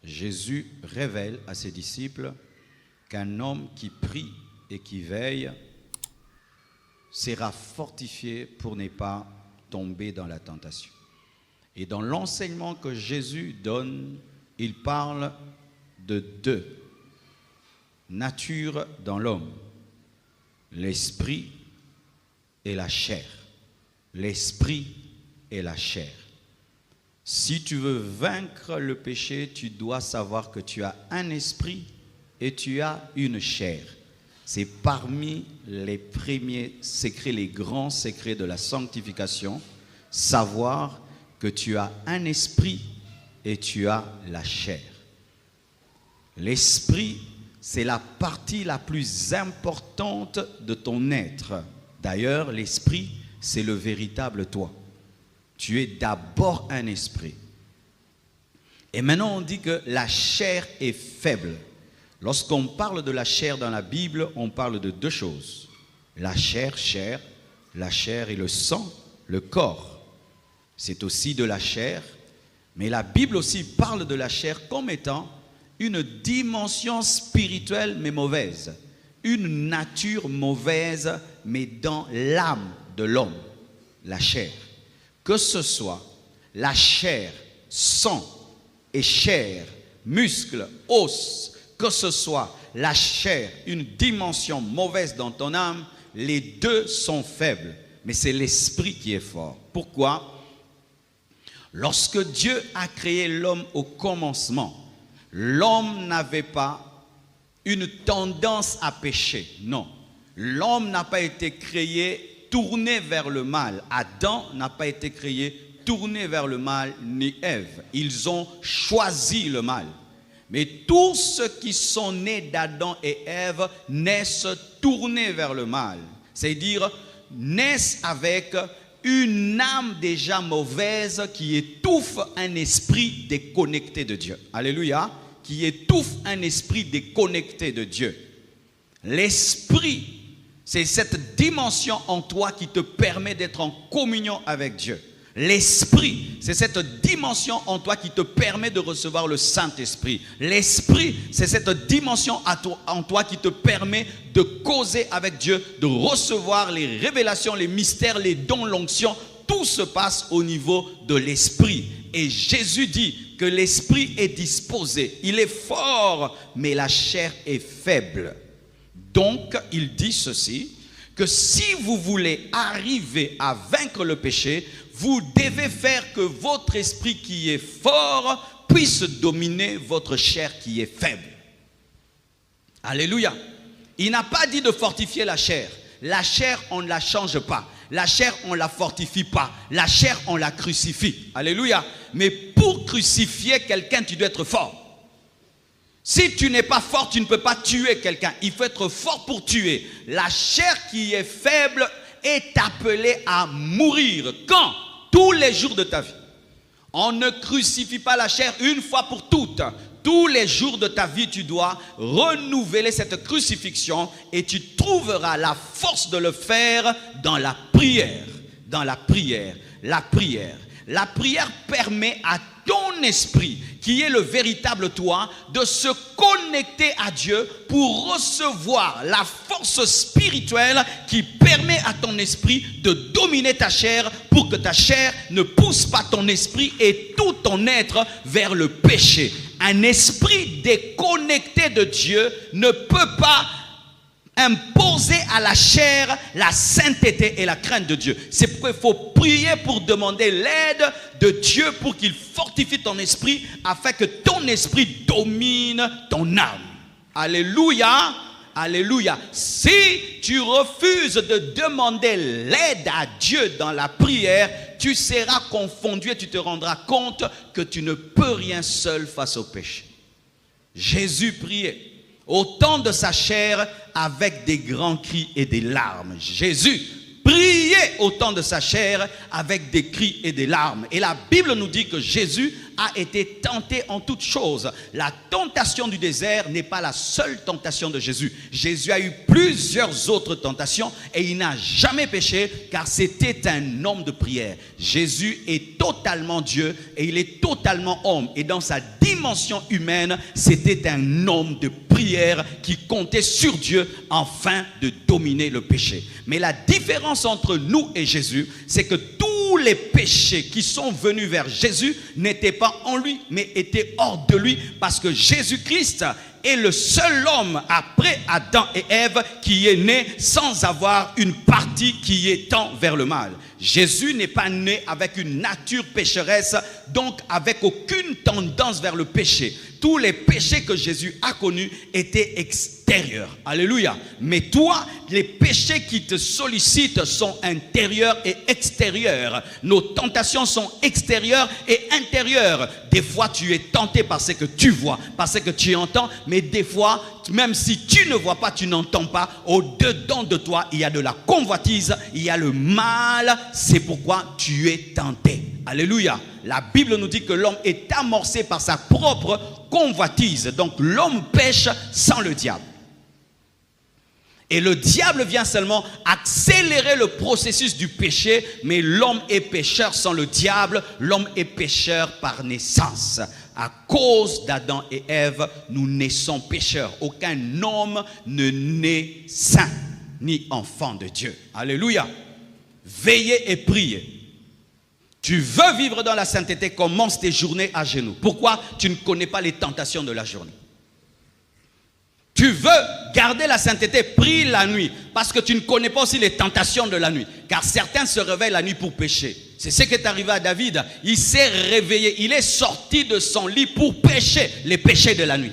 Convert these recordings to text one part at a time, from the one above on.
Jésus révèle à ses disciples qu'un homme qui prie et qui veille sera fortifié pour ne pas tomber dans la tentation. Et dans l'enseignement que Jésus donne, il parle de deux natures dans l'homme, l'esprit et la chair. L'esprit et la chair. Si tu veux vaincre le péché, tu dois savoir que tu as un esprit et tu as une chair. C'est parmi les premiers secrets, les grands secrets de la sanctification, savoir que tu as un esprit et tu as la chair. L'esprit, c'est la partie la plus importante de ton être. D'ailleurs, l'esprit, c'est le véritable toi. Tu es d'abord un esprit. Et maintenant, on dit que la chair est faible. Lorsqu'on parle de la chair dans la Bible, on parle de deux choses. La chair, la chair et le sang, le corps. C'est aussi de la chair, mais la Bible aussi parle de la chair comme étant une dimension spirituelle mais mauvaise. Une nature mauvaise mais dans l'âme de l'homme, la chair. Que ce soit la chair, sang et chair, muscles, os, que ce soit la chair, une dimension mauvaise dans ton âme, les deux sont faibles. Mais c'est l'esprit qui est fort. Pourquoi? Lorsque Dieu a créé l'homme au commencement, l'homme n'avait pas une tendance à pécher. Non. L'homme n'a pas été créé tourné vers le mal. Adam n'a pas été créé tourné vers le mal, ni Ève. Ils ont choisi le mal. Mais tous ceux qui sont nés d'Adam et Ève naissent tournés vers le mal. C'est-à-dire, naissent avec une âme déjà mauvaise qui étouffe un esprit déconnecté de Dieu. Alléluia. Qui étouffe un esprit déconnecté de Dieu. L'esprit, c'est cette dimension en toi qui te permet d'être en communion avec Dieu. L'esprit, c'est cette dimension en toi qui te permet de recevoir le Saint-Esprit. L'esprit, c'est cette dimension en toi qui te permet de causer avec Dieu, de recevoir les révélations, les mystères, les dons, l'onction. Tout se passe au niveau de l'esprit. Et Jésus dit que l'esprit est disposé. Il est fort, mais la chair est faible. Donc, il dit ceci, que si vous voulez arriver à vaincre le péché, vous devez faire que votre esprit qui est fort puisse dominer votre chair qui est faible. Alléluia. Il n'a pas dit de fortifier la chair. La chair, on ne la change pas. La chair, on ne la fortifie pas. La chair, on la crucifie. Alléluia. Mais pour crucifier quelqu'un, tu dois être fort. Si tu n'es pas fort, tu ne peux pas tuer quelqu'un. Il faut être fort pour tuer. La chair qui est faible est appelée à mourir. Quand? Tous les jours de ta vie. On ne crucifie pas la chair une fois pour toutes. Tous les jours de ta vie, tu dois renouveler cette crucifixion et tu trouveras la force de le faire dans la prière. Dans la prière. La prière. La prière permet à ton esprit, qui est le véritable toi, de se connecter à Dieu pour recevoir la force spirituelle qui permet à ton esprit de dominer ta chair pour que ta chair ne pousse pas ton esprit et tout ton être vers le péché. Un esprit déconnecté de Dieu ne peut pas imposer à la chair la sainteté et la crainte de Dieu. C'est pourquoi il faut prier pour demander l'aide de Dieu pour qu'il fortifie ton esprit afin que ton esprit domine ton âme. Alléluia, alléluia. Si tu refuses de demander l'aide à Dieu dans la prière, tu seras confondu et tu te rendras compte que tu ne peux rien seul face au péché. Jésus priait au temps de sa chair avec des grands cris et des larmes. Jésus priait au temps de sa chair avec des cris et des larmes. Et la Bible nous dit que Jésus a été tenté en toutes choses. La tentation du désert n'est pas la seule tentation de Jésus. Jésus a eu plusieurs autres tentations et il n'a jamais péché car c'était un homme de prière. Jésus est totalement Dieu et il est totalement homme. Et dans sa dimension humaine, c'était un homme de prière qui comptait sur Dieu afin de dominer le péché. Mais la différence entre nous et Jésus, c'est que tous les péchés qui sont venus vers Jésus n'étaient pas en lui, mais étaient hors de lui, parce que Jésus-Christ est le seul homme après Adam et Ève qui est né sans avoir une partie qui tend vers le mal. Jésus n'est pas né avec une nature pécheresse, donc avec aucune tendance vers le péché. Tous les péchés que Jésus a connus étaient extérieurs. Alléluia. Mais toi, les péchés qui te sollicitent sont intérieurs et extérieurs. Nos tentations sont extérieures et intérieures. Des fois, tu es tenté par ce que tu vois, par ce que tu entends, mais des fois, même si tu ne vois pas, tu n'entends pas, au-dedans de toi, il y a de la convoitise, il y a le mal. C'est pourquoi tu es tenté. Alléluia. La Bible nous dit que l'homme est amorcé par sa propre convoitise. Donc l'homme pêche sans le diable. Et le diable vient seulement accélérer le processus du péché, mais l'homme est pécheur sans le diable. L'homme est pécheur par naissance. À cause d'Adam et Ève, nous naissons pécheurs. Aucun homme ne naît saint, ni enfant de Dieu. Alléluia. Veillez et priez. Tu veux vivre dans la sainteté, commence tes journées à genoux. Pourquoi? Tu ne connais pas les tentations de la journée. Tu veux garder la sainteté, prie la nuit, parce que tu ne connais pas aussi les tentations de la nuit. Car certains se réveillent la nuit pour pécher. C'est ce qui est arrivé à David. Il s'est réveillé, il est sorti de son lit pour pécher les péchés de la nuit.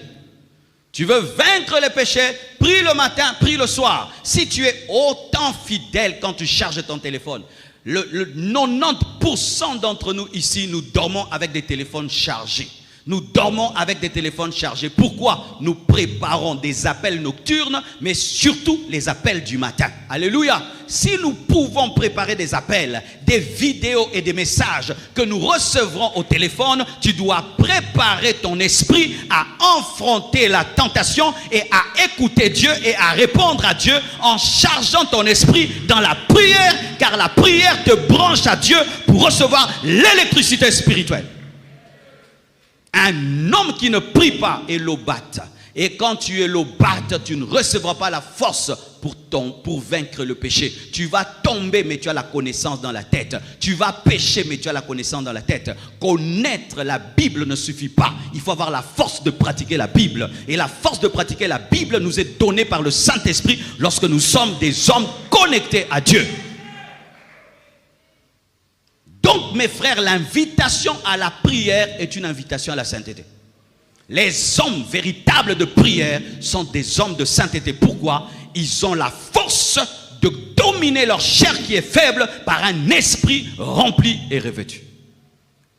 Tu veux vaincre les péchés, prie le matin, prie le soir. Si tu es autant fidèle quand tu charges ton téléphone, le 90% d'entre nous ici, nous dormons avec des téléphones chargés. Nous dormons avec des téléphones chargés. Pourquoi? Nous préparons des appels nocturnes, mais surtout les appels du matin. Alléluia. Si nous pouvons préparer des appels, des vidéos et des messages que nous recevrons au téléphone, tu dois préparer ton esprit à affronter la tentation et à écouter Dieu et à répondre à Dieu en chargeant ton esprit dans la prière, car la prière te branche à Dieu pour recevoir l'électricité spirituelle. Un homme qui ne prie pas est lobate. Et quand tu es lobate, tu ne recevras pas la force pour vaincre le péché. Tu vas tomber, mais tu as la connaissance dans la tête. Tu vas pécher, mais tu as la connaissance dans la tête. Connaître la Bible ne suffit pas. Il faut avoir la force de pratiquer la Bible. Et la force de pratiquer la Bible nous est donnée par le Saint-Esprit lorsque nous sommes des hommes connectés à Dieu. Donc, mes frères, l'invitation à la prière est une invitation à la sainteté. Les hommes véritables de prière sont des hommes de sainteté. Pourquoi? Ils ont la force de dominer leur chair qui est faible par un esprit rempli et revêtu.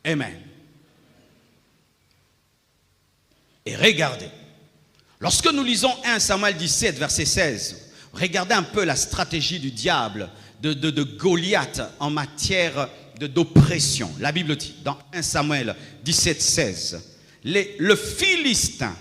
Amen. Et regardez, lorsque nous lisons 1 Samuel 17, verset 16, regardez un peu la stratégie du diable, de Goliath en matière d'oppression. La Bible dit dans 1 Samuel 17, 16, le Philistin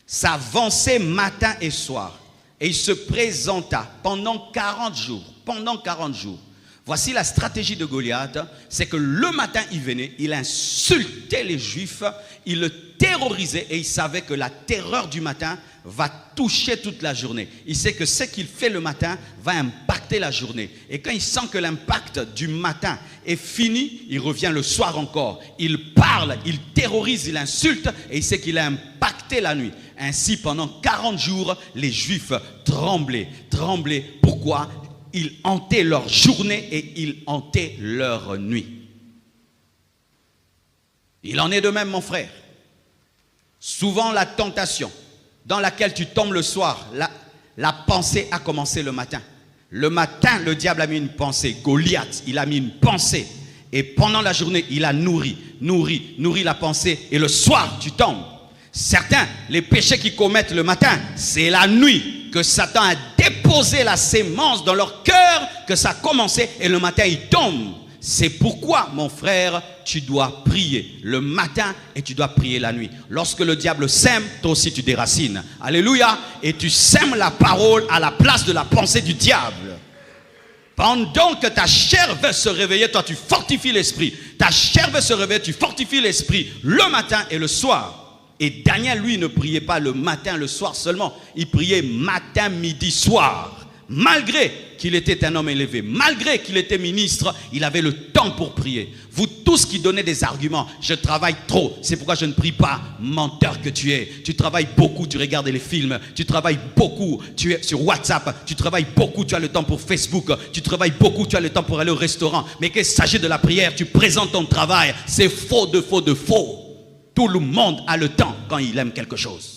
s'avançait matin et soir et il se présenta pendant 40 jours. Pendant 40 jours. Voici la stratégie de Goliath, c'est que le matin il venait, il insultait les Juifs, il le terrorisait et il savait que la terreur du matin va toucher toute la journée. Il sait que ce qu'il fait le matin va impacter la journée. Et quand il sent que l'impact du matin est fini, il revient le soir encore. Il parle, il terrorise, il insulte et il sait qu'il a impacté la nuit. Ainsi, pendant 40 jours, les Juifs tremblaient. Pourquoi? Ils hantaient leur journée et ils hantaient leur nuit. Il en est de même, mon frère. Souvent, la tentation dans laquelle tu tombes le soir, la pensée a commencé le matin. Le matin, le diable a mis une pensée. Goliath, il a mis une pensée. Et pendant la journée, il a nourri la pensée. Et le soir, tu tombes. Certains, les péchés qu'ils commettent le matin, c'est la nuit que Satan a déposé la sémence dans leur cœur, que ça a commencé et le matin, ils tombent. C'est pourquoi, mon frère, tu dois prier le matin et tu dois prier la nuit. Lorsque le diable sème, toi aussi tu déracines. Alléluia. Et tu sèmes la parole à la place de la pensée du diable. Pendant que ta chair veut se réveiller, toi tu fortifies l'esprit. Ta chair veut se réveiller, tu fortifies l'esprit le matin et le soir. Et Daniel, lui, ne priait pas le matin, le soir seulement. Il priait matin, midi, soir. Malgré qu'il était un homme élevé, malgré qu'il était ministre, il avait le temps pour prier. Vous tous qui donnez des arguments, je travaille trop, c'est pourquoi je ne prie pas, menteur que tu es. Tu travailles beaucoup, tu regardes les films, tu travailles beaucoup, tu es sur WhatsApp, tu travailles beaucoup, tu as le temps pour Facebook, tu travailles beaucoup, tu as le temps pour aller au restaurant. Mais qu'il s'agit de la prière, tu présentes ton travail, c'est faux de faux de faux. Tout le monde a le temps quand il aime quelque chose.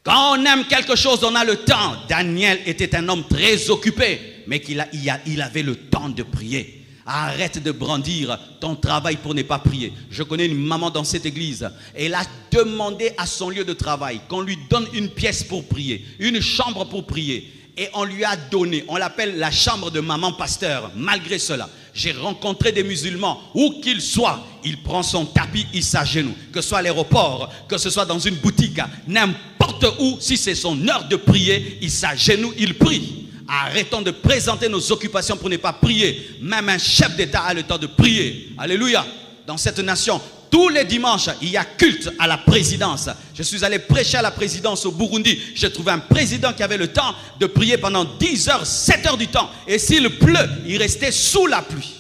Quand on aime quelque chose, on a le temps. Daniel était un homme très occupé, mais il avait le temps de prier. Arrête de brandir ton travail pour ne pas prier. Je connais une maman dans cette église. Elle a demandé à son lieu de travail qu'on lui donne une pièce pour prier, une chambre pour prier. Et on lui a donné, on l'appelle la chambre de maman pasteur. Malgré cela, j'ai rencontré des musulmans, où qu'ils soient, il prend son tapis, il s'agenouille. Que ce soit à l'aéroport, que ce soit dans une boutique, n'importe où, si c'est son heure de prier, il s'agenouille, il prie. Arrêtons de présenter nos occupations pour ne pas prier. Même un chef d'État a le temps de prier. Alléluia. Dans cette nation, tous les dimanches, il y a culte à la présidence. Je suis allé prêcher à la présidence au Burundi. J'ai trouvé un président qui avait le temps de prier pendant 10 heures, 7 heures du temps. Et s'il pleut, il restait sous la pluie.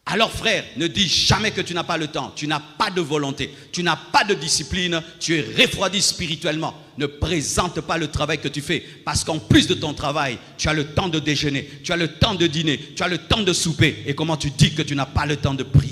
Alors frère, ne dis jamais que tu n'as pas le temps. Tu n'as pas de volonté. Tu n'as pas de discipline. Tu es refroidi spirituellement. Ne présente pas le travail que tu fais. Parce qu'en plus de ton travail, tu as le temps de déjeuner. Tu as le temps de dîner. Tu as le temps de souper. Et comment tu dis que tu n'as pas le temps de prier?